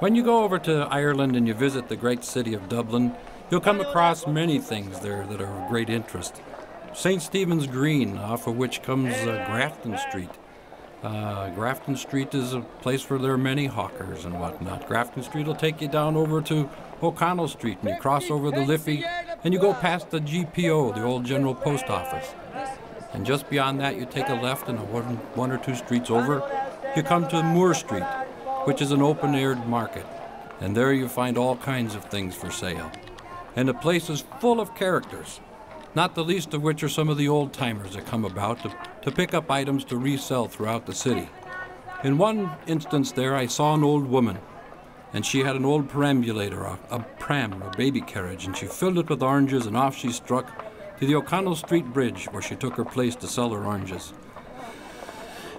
When you go over to Ireland and you visit the great city of Dublin, you'll come across many things there that are of great interest. St. Stephen's Green, off of which comes Grafton Street. Grafton Street is a place where there are many hawkers and whatnot. Grafton Street will take you down over to O'Connell Street, and you cross over the Liffey, and you go past the GPO, the old General Post Office. And just beyond that, you take a left, and one or two streets over, you come to Moore Street, which is an open-aired market. And there you find all kinds of things for sale. And the place is full of characters, not the least of which are some of the old-timers that come about to pick up items to resell throughout the city. In one instance there, I saw an old woman, and she had an old perambulator, a pram, a baby carriage, and she filled it with oranges, and off she struck to the O'Connell Street Bridge, where she took her place to sell her oranges.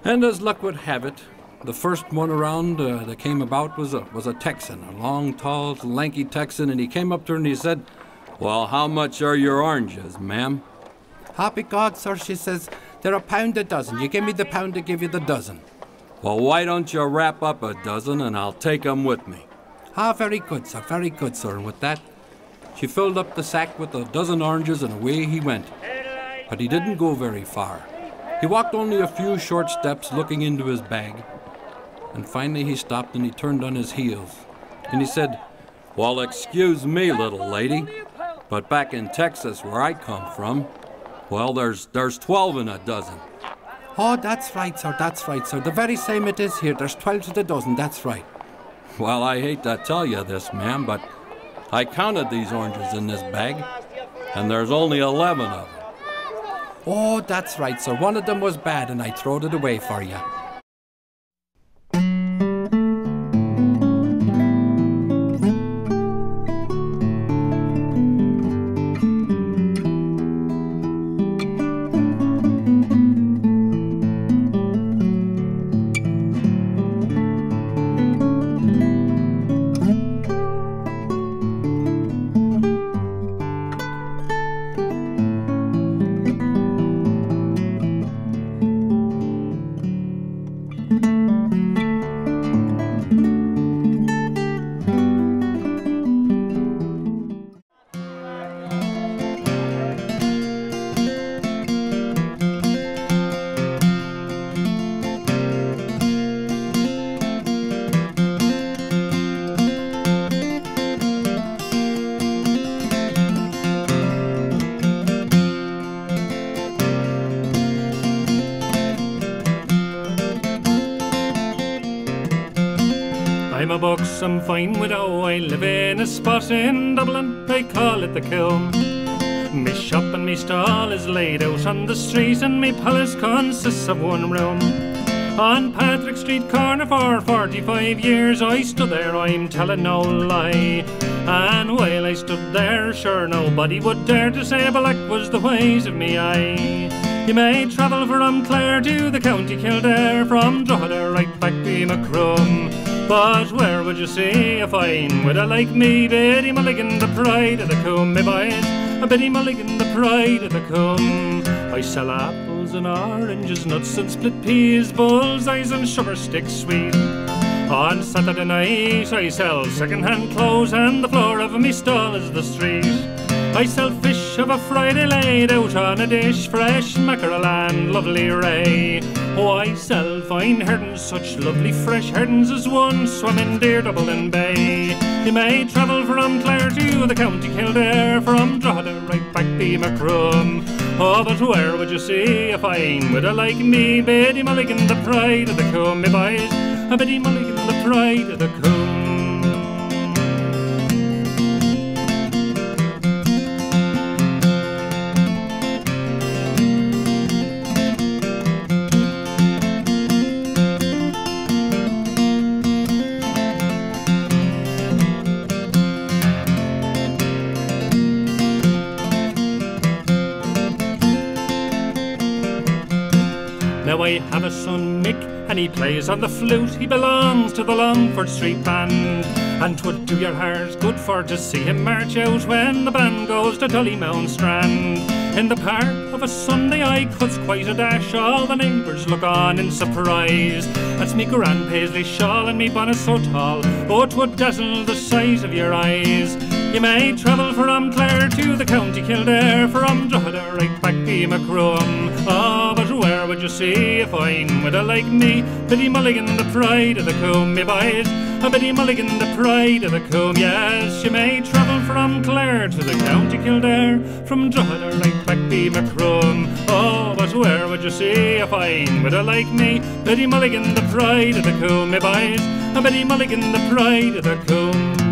And as luck would have it, the first one around that came about was a Texan, a long, tall, lanky Texan, and he came up to her and he said, "Well, how much are your oranges, ma'am?" "Happy God, sir," she says, "they're £1 a dozen. You give me the pound, I give you the dozen." "Well, why don't you wrap up a dozen and I'll take 'em with me?" "Ah, very good, sir, very good, sir." And with that, she filled up the sack with a dozen oranges, and away he went. But he didn't go very far. He walked only a few short steps looking into his bag, and finally he stopped and he turned on his heels. And he said, "Well, excuse me, little lady, but back in Texas where I come from, well, there's 12 in a dozen." "Oh, that's right, sir, that's right, sir. The very same it is here. There's 12 to the dozen, that's right." "Well, I hate to tell you this, ma'am, but I counted these oranges in this bag, and there's only 11 of them." "Oh, that's right, sir. One of them was bad, and I throwed it away for you." I'm a buxom fine widow, I live in a spot in Dublin, I call it the Kiln. Me shop and me stall is laid out on the street, and me palace consists of one room. On Patrick Street corner for 45 years I stood there, I'm telling no lie. And while I stood there, sure nobody would dare to say black was the ways of me eye. You may travel from Clare to the county Kildare, from Drogheda right back to Macroom, but where would you see a fine widow like me? Biddy Mulligan, the pride of the Coombe, me boys, a Biddy Mulligan, the pride of the Coombe. I sell apples and oranges, nuts and split peas, bullseyes and sugar sticks sweet. On Saturday night I sell second-hand clothes, and the floor of me stall is the street. I sell fish of a Friday laid out on a dish, fresh mackerel and lovely ray. Oh, I sell fine herdings, such lovely fresh herdings as one swam in dear Dublin Bay. You may travel from Clare to the county Kildare, from Drogheda right back to Macroom. Oh, but where would you see a fine widow like me? Biddy Mulligan, the pride of the Coombe, me boys, a Biddy Mulligan, the pride of the Coombe. Now I have a son, Mick, and he plays on the flute. He belongs to the Longford Street Band. And 'twould do your hearts good for to see him march out when the band goes to Dollymount Strand. In the park of a Sunday I cuts quite a dash, all the neighbours look on in surprise. That's me grand paisley shawl and me bonnet so tall, oh 'twould dazzle the sight of your eyes. You may travel from Clare to the County Kildare, from Drogheda right back to Macroom. Oh, but where would you see a fine widow like me? Biddy Mulligan, the pride of the Coombe, me boys. A Biddy Mulligan, the pride of the Coombe. Yes, you may travel from Clare to the County Kildare, from Drogheda right back to Macroom. Oh, but where would you see a fine widow like me? Biddy Mulligan, the pride of the Coombe, me boys. A Biddy Mulligan, the pride of the Coombe.